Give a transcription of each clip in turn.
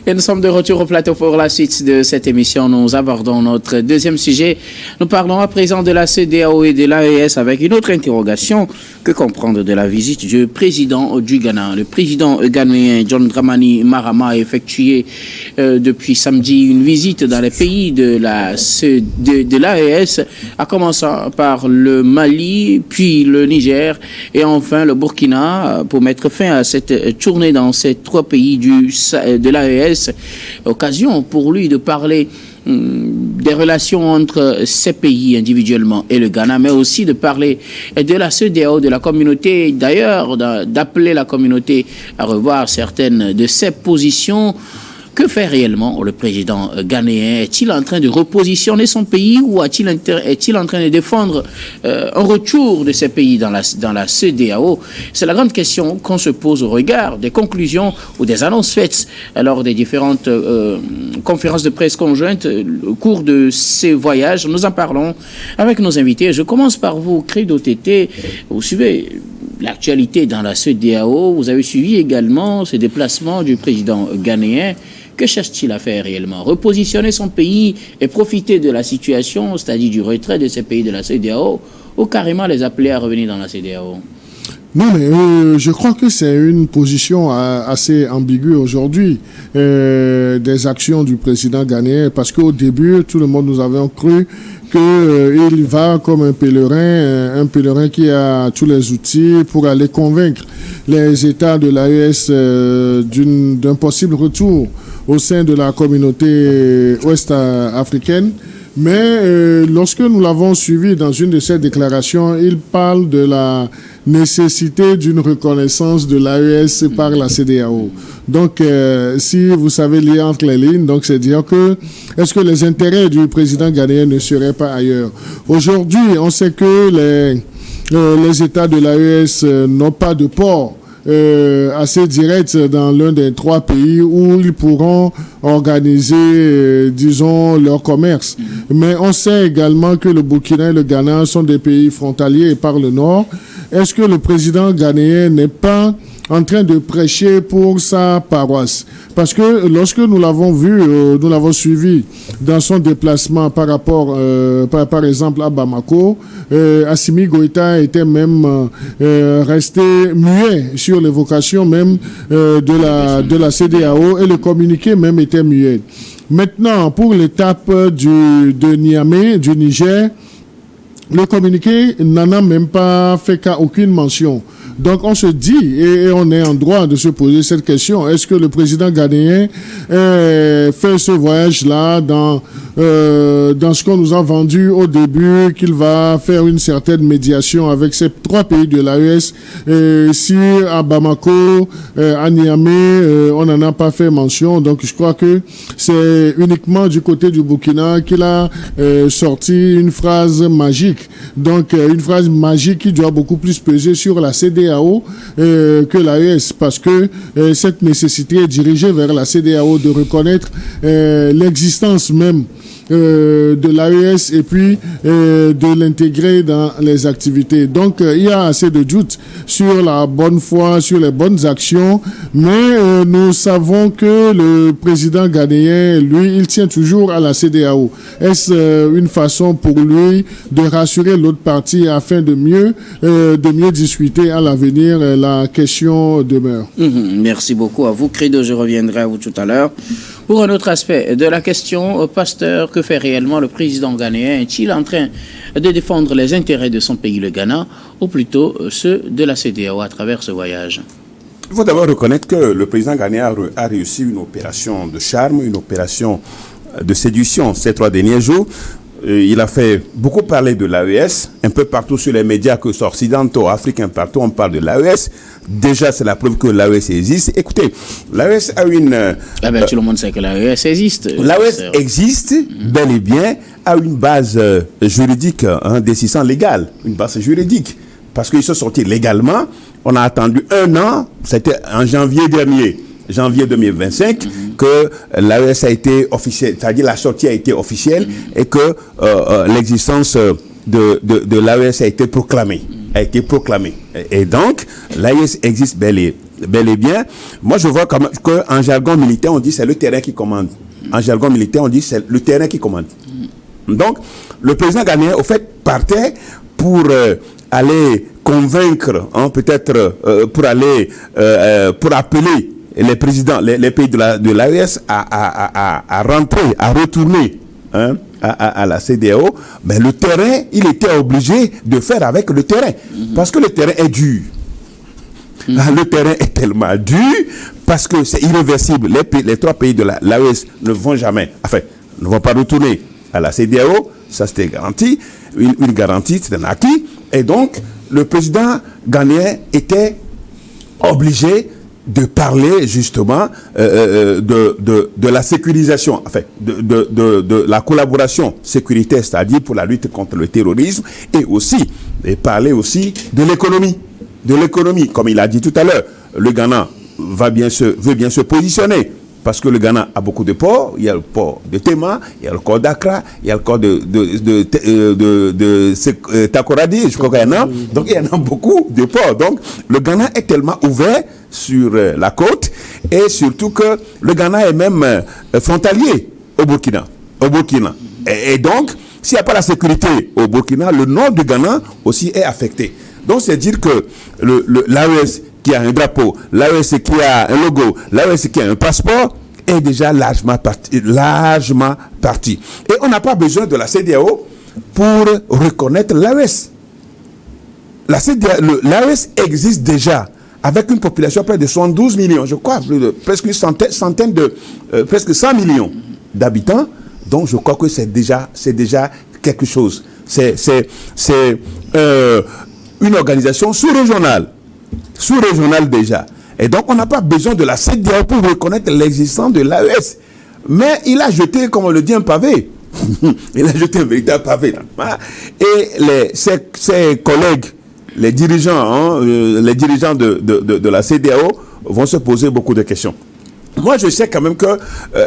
Et nous sommes de retour au plateau pour la suite de cette émission. Nous abordons notre deuxième sujet. Nous parlons à présent de la CEDEAO et de l'AES avec une autre interrogation. Que comprendre de la visite du président du Ghana? Le président ghanéen John Dramani Mahama a effectué depuis samedi une visite dans les pays de l'AES, à commencer par le Mali, puis le Niger et enfin le Burkina pour mettre fin à cette tournée dans ces trois pays de l'AES. Occasion pour lui de parler des relations entre ces pays individuellement et le Ghana, mais aussi de parler de la CEDEAO, de la communauté, d'ailleurs d'appeler la communauté à revoir certaines de ses positions. Que fait réellement le président ghanéen? Est-il en train de repositionner son pays ou est-il en train de défendre un retour de ces pays dans la CEDEAO? C'est la grande question qu'on se pose au regard des conclusions ou des annonces faites lors des différentes conférences de presse conjointes au cours de ces voyages. Nous en parlons avec nos invités. Je commence par vous, Credo Tété. Vous suivez l'actualité dans la CEDEAO. Vous avez suivi également ces déplacements du président ghanéen. Que cherche-t-il à faire réellement? Repositionner son pays et profiter de la situation, c'est-à-dire du retrait de ces pays de la CEDEAO, ou carrément les appeler à revenir dans la CEDEAO? Non, mais je crois que c'est une position assez ambiguë aujourd'hui des actions du président ghanéen, parce qu'au début, tout le monde nous avait cru qu'il va comme un pèlerin qui a tous les outils pour aller convaincre les États de l'AES d'un possible retour au sein de la communauté ouest-africaine. Mais lorsque nous l'avons suivi dans une de ses déclarations, il parle de la nécessité d'une reconnaissance de l'AES par la CEDEAO. Donc, si vous savez lire entre les lignes, donc c'est dire que est-ce que les intérêts du président ghanéen ne seraient pas ailleurs? Aujourd'hui, on sait que les États de l'AES n'ont pas de port assez direct dans l'un des trois pays où ils pourront organiser, disons, leur commerce. Mais on sait également que le Burkina et le Ghana sont des pays frontaliers par le nord. Est-ce que le président ghanéen n'est pas en train de prêcher pour sa paroisse? Parce que lorsque nous l'avons vu, nous l'avons suivi dans son déplacement par rapport, par exemple, à Bamako, Assimi Goïta était même resté muet sur l'évocation même de la CEDEAO, et le communiqué même était muet. Maintenant, pour l'étape de Niamey, du Niger, le communiqué n'en a même pas fait qu'à aucune mention. Donc on se dit, et on est en droit de se poser cette question, est-ce que le président ghanéen fait ce voyage-là dans ce qu'on nous a vendu au début, qu'il va faire une certaine médiation avec ces trois pays de l'AES? Si à Bamako, à Niamey, on n'en a pas fait mention, donc je crois que c'est uniquement du côté du Burkina qu'il a sorti une phrase magique. Donc une phrase magique qui doit beaucoup plus peser sur la CEDEAO que l'AES, parce que cette nécessité est dirigée vers la CEDEAO de reconnaître l'existence même de l'AES et puis de l'intégrer dans les activités. Donc il y a assez de doutes sur la bonne foi, sur les bonnes actions, mais nous savons que le président ghanéen, lui, il tient toujours à la CEDEAO. Est-ce une façon pour lui de rassurer l'autre partie afin de mieux discuter à l'avenir? La question demeure. Merci beaucoup à vous, Credo. Je reviendrai à vous tout à l'heure. Pour un autre aspect de la question, Pasteur, que fait réellement le président ghanéen? Est-il en train de défendre les intérêts de son pays, le Ghana, ou plutôt ceux de la CEDEAO à travers ce voyage? Il faut d'abord reconnaître que le président ghanéen a réussi une opération de charme, une opération de séduction ces 3 derniers jours. Il a fait beaucoup parler de l'AES, un peu partout sur les médias, que ce soit occidentaux, africains, partout on parle de l'AES. Déjà, c'est la preuve que l'AES existe. Écoutez, l'AES a une... tout le monde sait que l'AES existe. L'AES existe, bel et bien, a une base juridique, décision légale, une base juridique. Parce qu'ils sont sortis légalement. On a attendu 1 an, c'était en janvier dernier. Janvier 2025, que l'AES a été officielle, c'est-à-dire la sortie a été officielle et que l'existence de l'AES a été proclamée. Et donc, l'AES existe bel bel et bien. Moi, je vois qu'en jargon militaire, on dit c'est le terrain qui commande. En jargon militaire, on dit c'est le terrain qui commande. Donc, le président ghanéen, au fait, partait pour aller convaincre, peut-être pour appeler les présidents, les pays de l'AES à rentrer, à retourner à la CEDEAO. Mais le terrain, il était obligé de faire avec le terrain. Parce que le terrain est dur. Le terrain est tellement dur parce que c'est irréversible. Les 3 pays de l'AES ne vont pas retourner à la CEDEAO. Ça, c'était garanti. Une garantie, c'est un acquis. Et donc, le président ghanéen était obligé de parler justement de la sécurisation, de la collaboration sécuritaire, c'est-à-dire pour la lutte contre le terrorisme, et parler aussi de l'économie. Comme il a dit tout à l'heure, le Ghana veut bien se positionner. Parce que le Ghana a beaucoup de ports. Il y a le port de Tema, il y a le port d'Accra, il y a le port de Takoradi, je crois qu'il y en a. Donc il y en a beaucoup de ports. Donc le Ghana est tellement ouvert sur la côte, et surtout que le Ghana est même frontalier au Burkina. Et donc, s'il n'y a pas la sécurité au Burkina, le nord du Ghana aussi est affecté. Donc c'est dire que l'AES qui a un drapeau, l'AES qui a un logo, l'AES qui a un passeport, est déjà largement parti. Et on n'a pas besoin de la CEDEAO pour reconnaître l'AES. L'AES existe déjà avec une population près de 72 millions, je crois, presque une centaine presque 100 millions d'habitants. Donc je crois que c'est déjà quelque chose. C'est une organisation sous-régionale déjà. Et donc, on n'a pas besoin de la CEDEAO pour reconnaître l'existence de l'AES. Mais il a jeté, comme on le dit, un pavé. Il a jeté un véritable pavé. Et ses collègues, les dirigeants de la CEDEAO vont se poser beaucoup de questions. Moi, je sais quand même que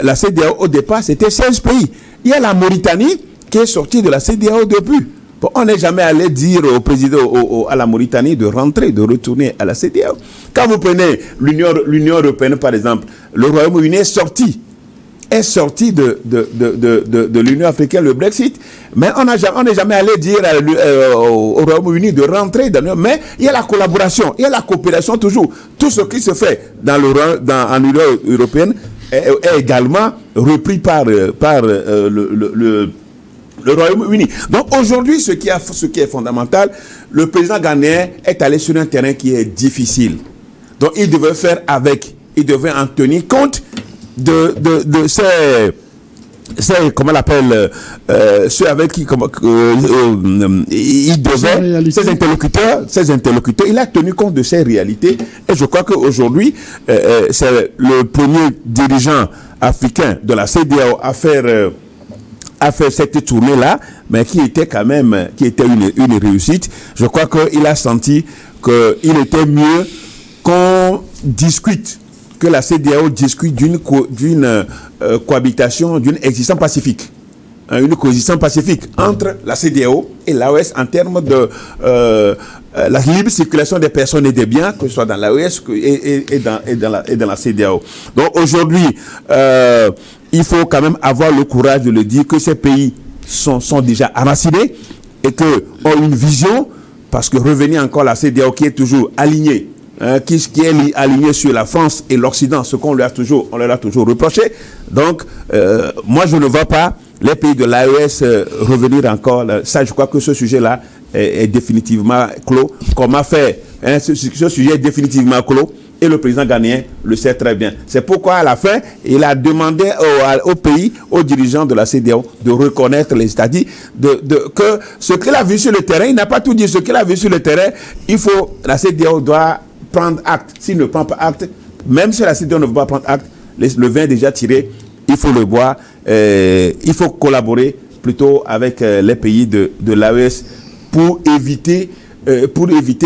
la CEDEAO, au départ, c'était 16 pays. Il y a la Mauritanie qui est sortie de la CEDEAO depuis. Bon, on n'est jamais allé dire au président, à la Mauritanie de retourner à la CEDEAO. Quand vous prenez l'Union européenne, par exemple, le Royaume-Uni est sorti de l'Union africaine, le Brexit, mais on n'est jamais allé dire au Royaume-Uni de rentrer dans l'Union. Mais il y a la collaboration, il y a la coopération toujours. Tout ce qui se fait en Union européenne est également repris par le Royaume-Uni. Donc aujourd'hui, ce qui est fondamental, le président ghanéen est allé sur un terrain qui est difficile. Donc il devait en tenir compte de ces comment on l'appelle, ceux avec qui il devait, ses interlocuteurs, il a tenu compte de ces réalités. Et je crois qu'aujourd'hui, c'est le premier dirigeant africain de la CEDEAO à faire cette tournée-là, mais qui était une réussite. Je crois qu'il a senti qu'il était mieux qu'on discute, que la CEDEAO discute d'une cohabitation, d'une existence pacifique. Une coexistence pacifique entre la CEDEAO et l'AES en termes de la libre circulation des personnes et des biens, que ce soit dans l'AES et dans la CEDEAO. Donc aujourd'hui, il faut quand même avoir le courage de le dire que ces pays sont déjà enracinés et ont une vision, parce que revenir encore à la CEDEAO qui est toujours alignée, qui est aligné sur la France et l'Occident, ce qu'on leur a toujours reproché. Donc, moi, je ne vois pas les pays de l'AES revenir encore. Ça, je crois que ce sujet-là est définitivement clos. Comment faire ce sujet est définitivement clos, et le président ghanéen le sait très bien. C'est pourquoi, à la fin, il a demandé aux pays, aux dirigeants de la CEDEAO, de reconnaître c'est-à-dire que ce qu'il a vu sur le terrain, il n'a pas tout dit. Ce qu'il a vu sur le terrain, la CEDEAO doit prendre acte. S'il ne prend pas acte, même si la CEDEAO ne veut pas prendre acte, le vin est déjà tiré, il faut le boire. Il faut collaborer plutôt avec les pays de l'AES pour éviter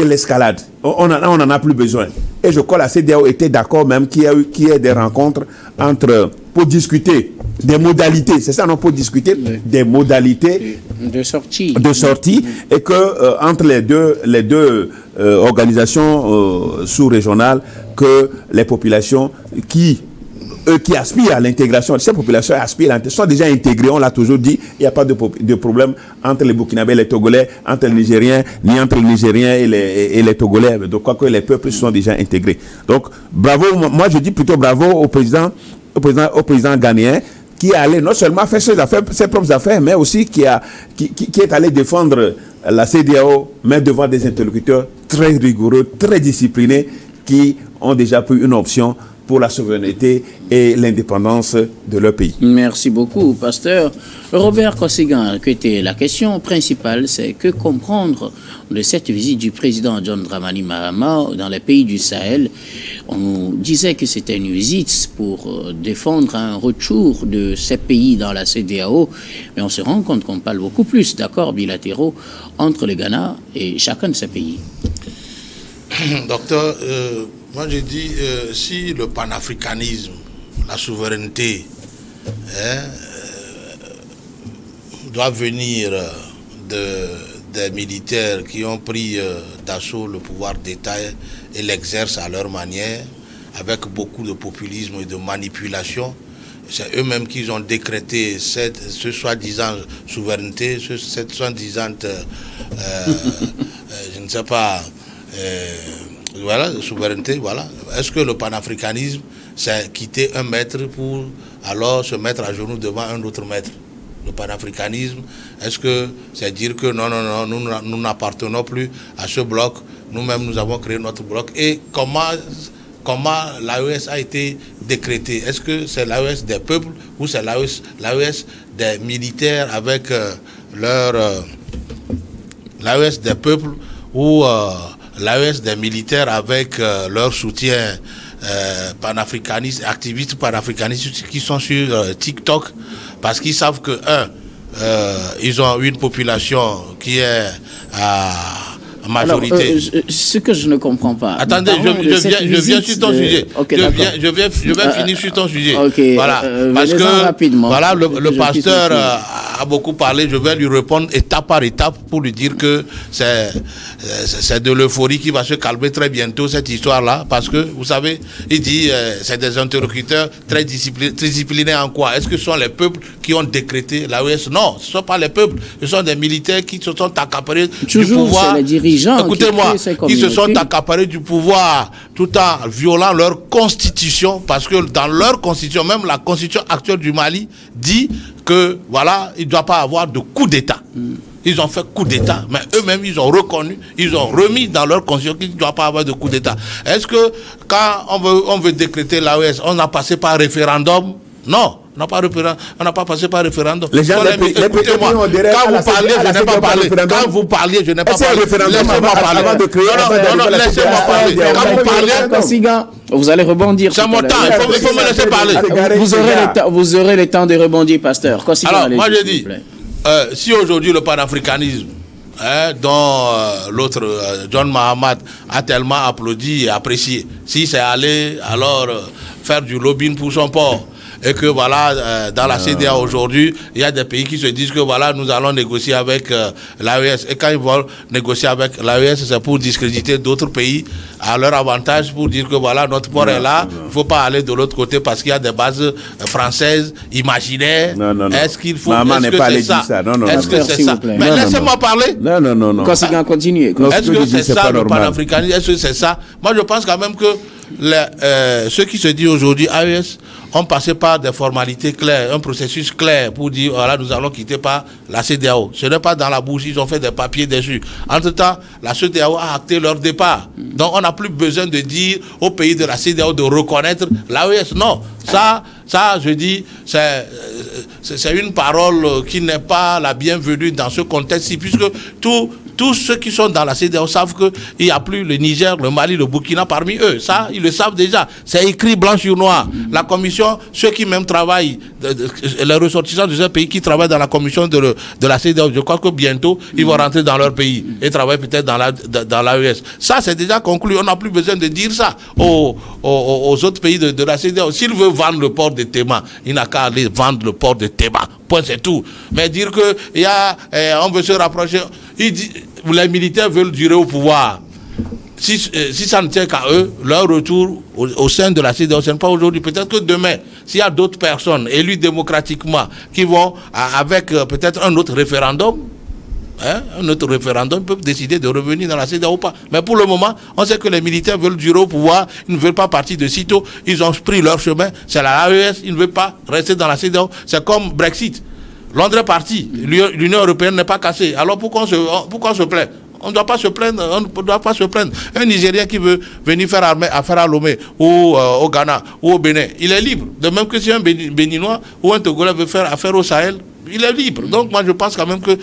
l'escalade. On en a plus besoin. Et je crois que la CEDEAO était d'accord même qu'il y ait des rencontres entre pour discuter des modalités, c'est ça, non, pour discuter des modalités de sortie, et que entre les deux organisations sous-régionales, que les populations qui aspirent à l'intégration, ces populations aspirent à l'intégration, sont déjà intégrées, on l'a toujours dit, il n'y a pas de problème entre les Burkinabés et les Togolais, entre les Nigériens, ni entre les Nigériens et les Togolais, donc quoi que les peuples sont déjà intégrés. Donc, bravo, moi je dis plutôt bravo au président ghanéen, qui est allé non seulement faire ses propres affaires, mais aussi qui est allé défendre la CEDEAO, mais devant des interlocuteurs très rigoureux, très disciplinés, qui ont déjà pris une option pour la souveraineté et l'indépendance de leur pays. Merci beaucoup, pasteur. Robert Kosigan, que était la question principale, c'est que comprendre de cette visite du président John Dramani Mahama dans les pays du Sahel. On nous disait que c'était une visite pour défendre un retour de ces pays dans la CEDEAO, mais on se rend compte qu'on parle beaucoup plus d'accords bilatéraux entre le Ghana et chacun de ces pays. Docteur, moi je dis, si le panafricanisme, la souveraineté, doit venir des militaires qui ont pris d'assaut le pouvoir d'État et l'exercent à leur manière, avec beaucoup de populisme et de manipulation, c'est eux-mêmes qui ont décrété ce soi-disant souveraineté, cette soi-disant, je ne sais pas, voilà, souveraineté, voilà. Est-ce que le panafricanisme, c'est quitter un maître pour alors se mettre à genoux devant un autre maître? Le panafricanisme, est-ce que c'est dire que non, nous n'appartenons plus à ce bloc, nous-mêmes nous avons créé notre bloc? Et comment l'AES a été décrété? Est-ce que c'est l'AES des peuples ou c'est l'AES des militaires avec l'AES des peuples ou l'AES des militaires avec leur soutien panafricaniste, activistes panafricanistes qui sont sur TikTok, parce qu'ils savent que ils ont une population qui est à majorité. Alors, ce que je ne comprends pas. Attendez, je viens sur ton sujet. Okay, je vais finir sur ton sujet. Okay, voilà, parce que rapidement, voilà, le pasteur a beaucoup parlé. Je vais lui répondre étape par étape pour lui dire que c'est de l'euphorie qui va se calmer très bientôt, cette histoire-là, parce que vous savez, il dit c'est des interlocuteurs très disciplinés en quoi? Est-ce que ce sont les peuples qui ont décrété l'AES? Non, ce ne sont pas les peuples, ce sont des militaires qui se sont accaparés du pouvoir. Écoutez-moi, ils se sont accaparés du pouvoir tout en violant leur constitution, parce que dans leur constitution, même la constitution actuelle du Mali dit que voilà, il ne doit pas avoir de coup d'État. Ils ont fait coup d'État, mais eux-mêmes, ils ont reconnu, ils ont remis dans leur constitution qu'il ne doit pas avoir de coup d'État. Est-ce que quand on veut décréter l'AES, on a passé par référendum? Non. On n'a pas passé par référendum. Les gens, écoutez-moi, quand vous parliez, je n'ai pas parlé. Quand vous parliez, je n'ai pas parlé. Laissez-moi parler. Non, laissez-moi parler. Quand vous parliez, vous allez rebondir. C'est mon temps, il faut me laisser parler. Vous aurez le temps de rebondir, pasteur. Alors, moi je dis, si aujourd'hui le panafricanisme, dont l'autre, John Mahama, a tellement applaudi et apprécié, si c'est aller alors faire du lobbying pour son port, et que voilà, dans la CEDEAO aujourd'hui, il y a des pays qui se disent que voilà, nous allons négocier avec l'AES. Et quand ils vont négocier avec l'AES, c'est pour discréditer d'autres pays à leur avantage, pour dire que voilà, notre port est là, il ne faut pas aller de l'autre côté parce qu'il y a des bases françaises imaginaires. Est-ce qu'il faut... Est-ce que c'est ça? Est-ce que c'est ça? Mais laissez-moi parler. Non. Continuez. Est-ce que c'est ça le panafricanisme? Est-ce que c'est ça? Moi, je pense quand même que ceux qui se disent aujourd'hui AES ont passé par des formalités claires, un processus clair pour dire voilà, nous allons quitter par la CEDEAO. Ce n'est pas dans la bouche, ils ont fait des papiers dessus. Entre-temps, la CEDEAO a acté leur départ. Donc on n'a plus besoin de dire aux pays de la CEDEAO de reconnaître l'AES. Non, ça je dis, c'est une parole qui n'est pas la bienvenue dans ce contexte-ci, puisque tous ceux qui sont dans la CEDEAO savent qu'il n'y a plus le Niger, le Mali, le Burkina parmi eux. Ça, ils le savent déjà. C'est écrit blanc sur noir. La commission, ceux qui même travaillent, les ressortissants de ce pays qui travaillent dans la commission de la CEDEAO, je crois que bientôt, ils vont rentrer dans leur pays et travailler peut-être dans l'AES. Ça, c'est déjà conclu. On n'a plus besoin de dire ça aux autres pays de la CEDEAO. S'ils veulent vendre le port de Tema, il n'a qu'à aller vendre le port de Tema. Point, c'est tout. Mais dire que on veut se rapprocher, les militaires veulent durer au pouvoir. Si ça ne tient qu'à eux, leur retour au sein de la CEDEAO, ce n'est pas aujourd'hui. Peut-être que demain, s'il y a d'autres personnes élues démocratiquement qui vont, avec peut-être un autre référendum, peuvent décider de revenir dans la CEDEAO ou pas. Mais pour le moment, on sait que les militaires veulent durer au pouvoir, ils ne veulent pas partir de sitôt, ils ont pris leur chemin, c'est la AES, ils ne veulent pas rester dans la CEDEAO. C'est comme Brexit. Londres est parti, l'Union européenne n'est pas cassée. Alors pourquoi on se plaint? On ne doit pas se plaindre. Un Nigérien qui veut venir faire affaire à Lomé ou au Ghana ou au Bénin, il est libre. De même que si un Béninois ou un Togolais veut faire affaire au Sahel, il est libre. Donc moi je pense quand même que,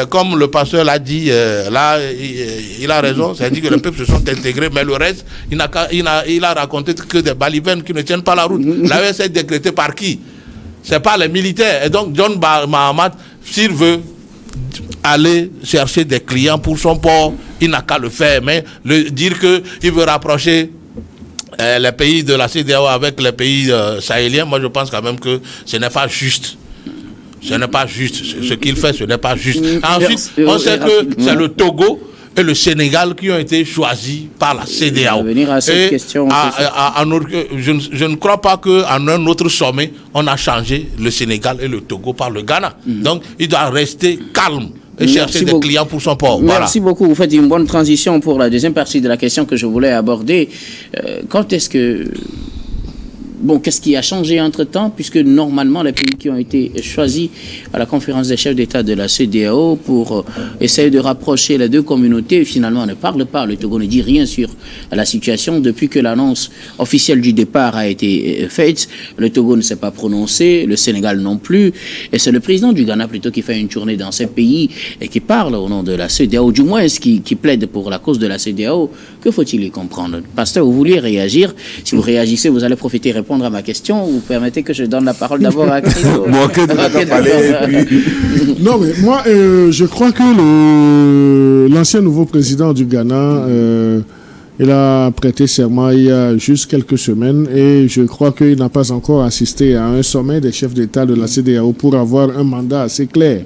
comme le pasteur l'a dit, il a raison, c'est-à-dire que les peuples se sont intégrés, mais le reste, il a raconté que des balivernes qui ne tiennent pas la route. L'AES est décrétée par qui? C'est pas les militaires. Et donc John Mahama, s'il veut aller chercher des clients pour son port, il n'a qu'à le faire. Mais dire qu'il veut rapprocher les pays de la CEDEAO avec les pays sahéliens, moi je pense quand même que ce n'est pas juste. Ce n'est pas juste. Ce qu'il fait, ce n'est pas juste. Ensuite, on sait que c'est le Togo et le Sénégal qui ont été choisis par la CEDEAO. Je ne crois pas qu'en un autre sommet, on a changé le Sénégal et le Togo par le Ghana. Donc, il doit rester calme et chercher des clients pour son port. Merci beaucoup. Vous faites une bonne transition pour la deuxième partie de la question que je voulais aborder. Quand est-ce que... Bon, qu'est-ce qui a changé entre-temps, puisque normalement les pays qui ont été choisis à la conférence des chefs d'État de la CEDEAO pour essayer de rapprocher les deux communautés, finalement ne parlent pas. Le Togo ne dit rien sur la situation depuis que l'annonce officielle du départ a été faite. Le Togo ne s'est pas prononcé, le Sénégal non plus, et c'est le président du Ghana plutôt qui fait une tournée dans ces pays et qui parle au nom de la CEDEAO, du moins qui plaide pour la cause de la CEDEAO. Que faut-il y comprendre? Pasteur, vous vouliez réagir? Si vous réagissez, vous allez profiter répondre à ma question. Vous permettez que je donne la parole d'abord à Christo? Non, mais moi, je crois que l'ancien nouveau président du Ghana, il a prêté serment il y a juste quelques semaines et je crois qu'il n'a pas encore assisté à un sommet des chefs d'État de la CEDEAO pour avoir un mandat assez clair.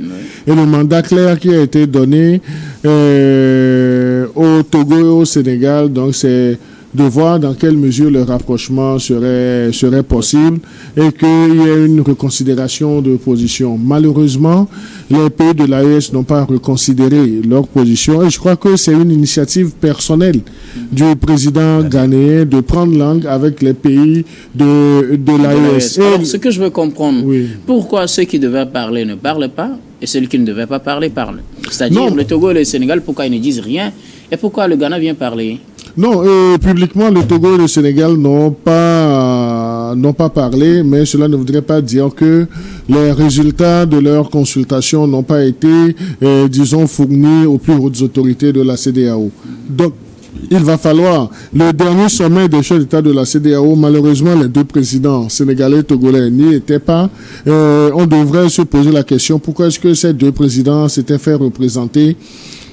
Et le mandat clair qui a été donné au Togo et au Sénégal, donc c'est de voir dans quelle mesure le rapprochement serait possible et qu'il y ait une reconsidération de position. Malheureusement, les pays de l'AES n'ont pas reconsidéré leur position et je crois que c'est une initiative personnelle du président ghanéen de prendre langue avec les pays de l'AES. Alors, ce que je veux comprendre, pourquoi ceux qui devaient parler ne parlent pas et ceux qui ne devaient pas parler parlent? C'est-à-dire le Togo et le Sénégal, pourquoi ils ne disent rien et pourquoi le Ghana vient parler? Non, publiquement, le Togo et le Sénégal n'ont pas parlé, mais cela ne voudrait pas dire que les résultats de leur consultation n'ont pas été, disons, fournis aux plus hautes autorités de la CEDEAO. Donc, il va falloir, le dernier sommet des chefs d'État de la CEDEAO, malheureusement, les deux présidents sénégalais et togolais n'y étaient pas. On devrait se poser la question, pourquoi est-ce que ces deux présidents s'étaient fait représenter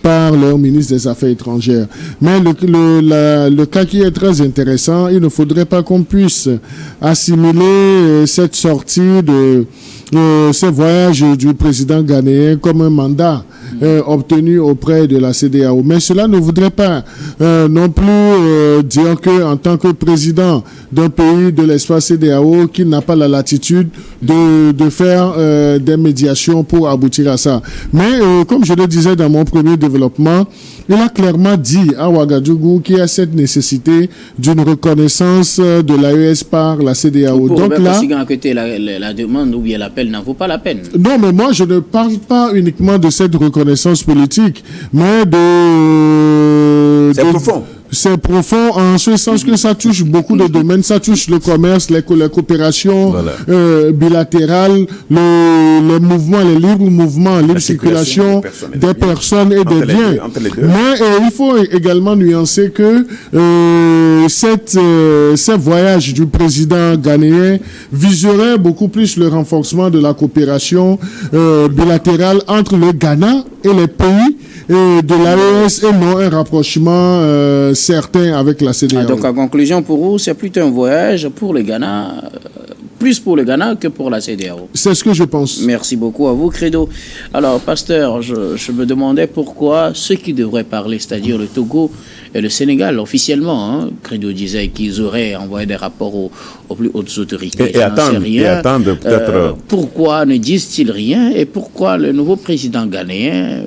par leur ministre des Affaires étrangères. Mais le cas qui est très intéressant, il ne faudrait pas qu'on puisse assimiler cette sortie de ce voyage du président ghanéen comme un mandat obtenu auprès de la CEDEAO. Mais cela ne voudrait pas non plus dire que en tant que président d'un pays de l'espace CEDEAO qui n'a pas la latitude de faire des médiations pour aboutir à ça. Mais comme je le disais dans mon premier développement, il a clairement dit à Ouagadougou qu'il y a cette nécessité d'une reconnaissance de l'AES par la CEDEAO. Pour donc là, la demande ou bien l'appel n'en vaut pas la peine. Non, mais moi je ne parle pas uniquement de cette reconnaissance politique, mais de... C'est profond. C'est profond en ce sens que ça touche beaucoup de domaines. Ça touche le commerce, les coopérations bilatérales, les mouvements, les libres mouvements, libre circulation des personnes et des biens. Mais il faut également nuancer que ces voyages du président ghanéen viseraient beaucoup plus le renforcement de la coopération bilatérale entre le Ghana et les pays de l'AES et non un rapprochement certain avec la CEDEAO. Donc en conclusion, pour vous, c'est plutôt un voyage pour le Ghana, plus pour le Ghana que pour la CEDEAO. C'est ce que je pense. Merci beaucoup à vous, Credo. Alors, pasteur, je me demandais pourquoi ceux qui devraient parler, c'est-à-dire le Togo et le Sénégal, officiellement, Credo disait qu'ils auraient envoyé des rapports aux plus hautes autorités. Et attendre peut-être... pourquoi ne disent-ils rien et pourquoi le nouveau président ghanéen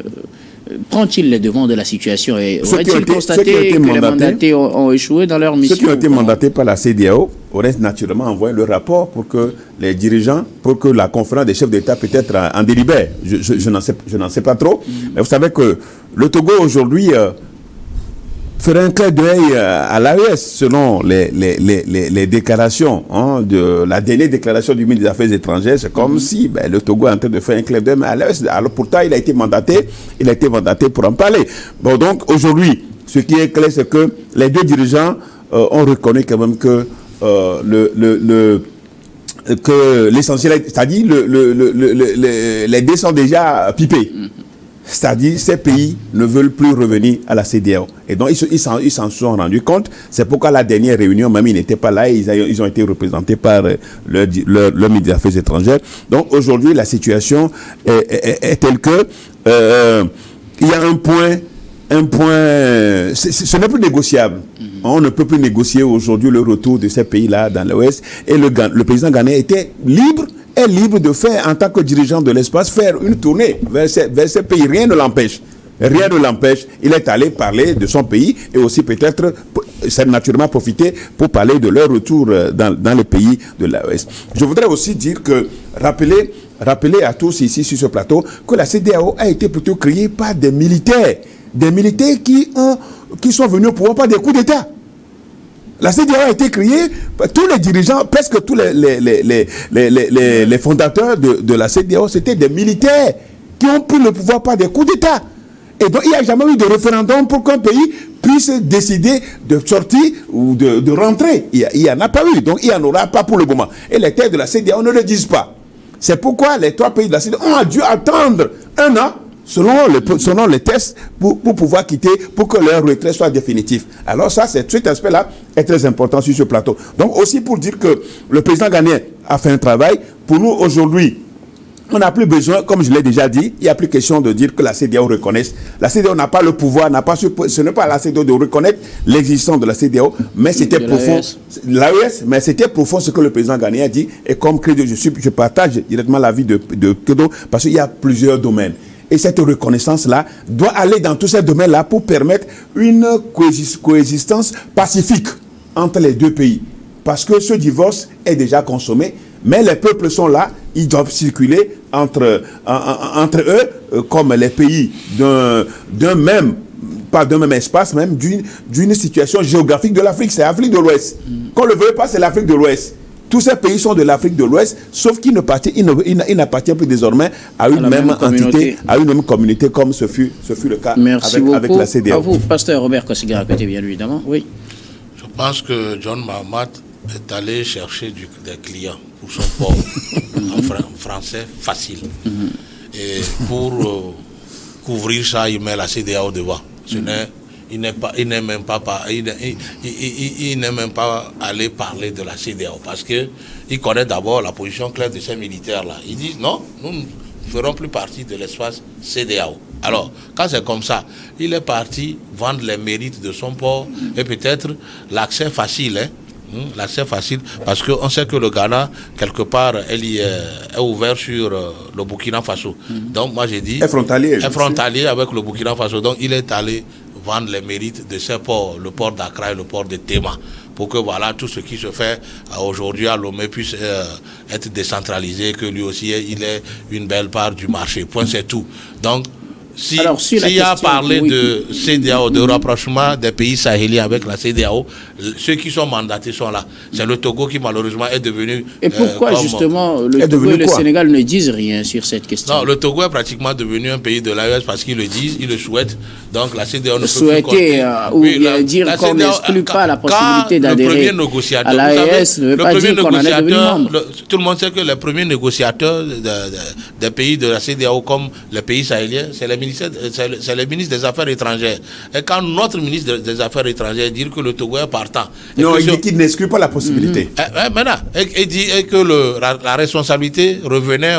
prend-il les devants de la situation et aurait-il constaté que les mandatés ont échoué dans leur mission? Ceux qui ont été mandatés par la CEDEAO auraient naturellement envoyé le rapport pour que les dirigeants, pour que la conférence des chefs d'État peut-être en délibère. Je n'en sais pas trop. Mais vous savez que le Togo aujourd'hui ferait un clin d'œil à l'AES selon les déclarations de la dernière déclaration du ministre des Affaires étrangères. C'est comme si le Togo est en train de faire un clin d'œil à l'AES. Alors pourtant, il a été mandaté pour en parler. Bon, donc aujourd'hui, ce qui est clair, c'est que les deux dirigeants ont reconnu quand même que que l'essentiel, c'est-à-dire les dés sont déjà pipés. C'est-à-dire, ces pays ne veulent plus revenir à la CEDEAO. Et donc, ils s'en sont rendus compte. C'est pourquoi la dernière réunion, même ils n'étaient pas là, ils ont été représentés par leur ministre des Affaires étrangères. Donc, aujourd'hui, la situation est telle que il y a un point, ce n'est plus négociable. On ne peut plus négocier aujourd'hui le retour de ces pays-là dans l'Ouest. Et le président ghanéen est libre de faire, en tant que dirigeant de l'espace, faire une tournée vers ces pays. Rien ne l'empêche. Rien ne l'empêche. Il est allé parler de son pays et aussi peut-être, c'est naturellement profiter pour parler de leur retour dans les pays de l'Ouest. Je voudrais aussi dire que, rappeler à tous ici sur ce plateau que la CEDEAO a été plutôt créée par des militaires qui sont venus au pouvoir par des coups d'État. La CEDEAO a été créée, tous les dirigeants, presque tous les fondateurs de la CEDEAO, c'était des militaires qui ont pris le pouvoir par des coups d'État. Et donc, il n'y a jamais eu de référendum pour qu'un pays puisse décider de sortir ou de rentrer. Il n'y en a pas eu, donc il n'y en aura pas pour le moment. Et les terres de la CEDEAO ne le disent pas. C'est pourquoi les trois pays de la CEDEAO ont dû attendre un an selon les tests pour pouvoir quitter, pour que leur retrait soit définitif. Alors ça, cet aspect-là est très important sur ce plateau. Donc aussi pour dire que le président ghanéen a fait un travail. Pour nous, aujourd'hui, on n'a plus besoin, comme je l'ai déjà dit, il n'y a plus question de dire que la CEDEAO reconnaisse. La CEDEAO n'a pas le pouvoir, ce n'est pas à la CEDEAO de reconnaître l'existence de la CEDEAO, mais c'était profond. L'AES, mais c'était profond ce que le président ghanéen a dit. Et comme Credo, je partage directement l'avis de Credo, parce qu'il y a plusieurs domaines. Et cette reconnaissance-là doit aller dans tous ces domaines-là pour permettre une coexistence pacifique entre les deux pays. Parce que ce divorce est déjà consommé, mais les peuples sont là, ils doivent circuler entre eux, comme les pays pas d'un même espace, même d'une situation géographique de l'Afrique. C'est l'Afrique de l'Ouest. Qu'on le veuille pas, c'est l'Afrique de l'Ouest. Tous ces pays sont de l'Afrique de l'Ouest, sauf qu'ils n'appartiennent plus désormais à une même entité, à une même communauté, comme ce fut le cas avec la CEDEAO. À vous, pasteur Robert Kossiga, à côté, bien évidemment. Oui. Je pense que John Mahama est allé chercher des clients pour son port en français facile. Et pour couvrir ça, il met la CEDEAO devant. Il n'est même pas allé parler de la CEDEAO parce qu'il connaît d'abord la position claire de ces militaires-là. Ils disent non, nous ne ferons plus partie de l'espace CEDEAO. Alors, quand c'est comme ça, il est parti vendre les mérites de son port et peut-être l'accès facile. L'accès facile, parce qu'on sait que le Ghana, quelque part, est ouvert sur le Burkina Faso. Donc, moi, j'ai dit... Est frontalier avec le Burkina Faso. Donc, il est allé vendre les mérites de ces ports, le port d'Accra et le port de Tema, pour que voilà tout ce qui se fait aujourd'hui à Lomé puisse être décentralisé, que lui aussi il ait une belle part du marché. Point, c'est tout. Donc S'il y a parlé de CEDEAO, de rapprochement des pays sahéliens avec la CEDEAO, ceux qui sont mandatés sont là. C'est le Togo qui malheureusement est devenu... Et pourquoi justement le Togo et le Sénégal ne disent rien sur cette question? Non, le Togo est pratiquement devenu un pays de l'AES parce qu'ils le disent, ils le souhaitent. Donc la CEDEAO ne peut souhaiter dire qu'on n'exclut pas la possibilité d'adhérer à l'AES ne veut pas dire qu'on en est devenu membre. Tout le monde sait que les premiers négociateurs des pays de la CEDEAO comme les pays sahéliens, c'est les ministres des Affaires étrangères. Et quand notre ministre des Affaires étrangères dit que le Togo est partant... Non, il dit qu'il n'exclut pas la possibilité. Maintenant, il dit que la responsabilité revenait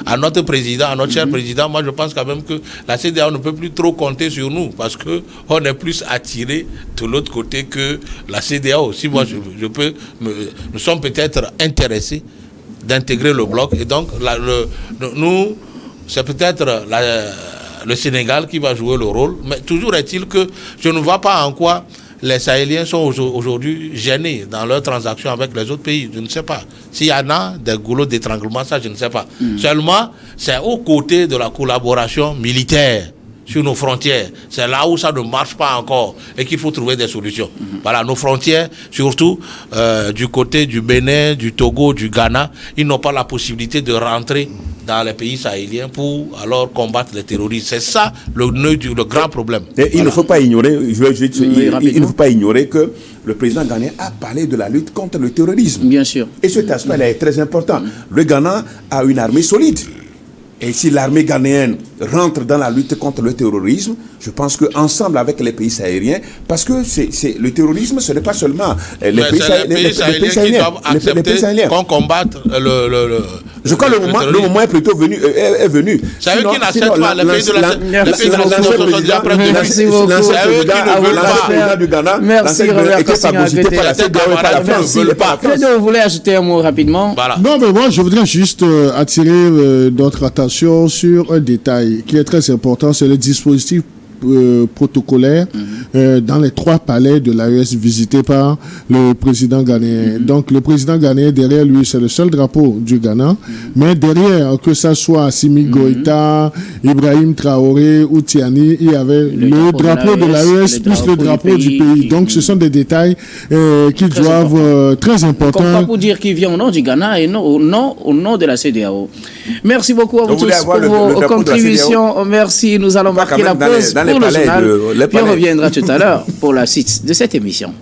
à notre président, à notre cher président. Moi, je pense quand même que la CEDEAO ne peut plus trop compter sur nous parce qu'on est plus attiré de l'autre côté que la CEDEAO. Si moi, nous sommes peut-être intéressés d'intégrer le bloc et donc nous, c'est peut-être le Sénégal qui va jouer le rôle, mais toujours est-il que je ne vois pas en quoi les Sahéliens sont aujourd'hui gênés dans leurs transactions avec les autres pays. Je ne sais pas. S'il y en a des goulots d'étranglement, ça je ne sais pas. Seulement, c'est aux côtés de la collaboration militaire sur nos frontières. C'est là où ça ne marche pas encore et qu'il faut trouver des solutions. Voilà, nos frontières, surtout du côté du Bénin, du Togo, du Ghana, ils n'ont pas la possibilité de rentrer dans les pays sahéliens pour alors combattre les terroristes. C'est ça le grand problème. Et il ne faut pas ignorer, il ne faut pas ignorer que le président ghanéen a parlé de la lutte contre le terrorisme. Bien sûr. Et cet aspect-là est très important. Le Ghana a une armée solide. Et si l'armée ghanéenne rentre dans la lutte contre le terrorisme, je pense qu'ensemble avec les pays sahéliens, parce que le terrorisme, ce n'est pas seulement les pays sahéliens qui doivent accepter qu'on combatte Je crois que le moment est plutôt venu. C'est eux qui n'acceptent pas, les pays de la Merci beaucoup. Merci Robert Kossigna. Vous voulez ajouter un mot rapidement? Non, mais moi, je voudrais juste attirer notre attention sur un détail qui est très important, c'est le dispositif protocolaire dans les 3 palais de l'AES visités par le président ghanéen. Donc le président ghanéen, derrière lui, c'est le seul drapeau du Ghana, mais derrière, que ça soit Assimi Goïta, Ibrahim Traoré ou Tiani, il y avait le drapeau de l'AES plus le drapeau du pays. Donc ce sont des détails qui doivent très importants. Comme pas pour dire qu'il vient au nom du Ghana et non au nom de la CEDEAO. Merci beaucoup à vous tous pour vos contributions. Merci, nous allons marquer la pause pour le journal, puis on reviendra tout à l'heure pour la suite de cette émission.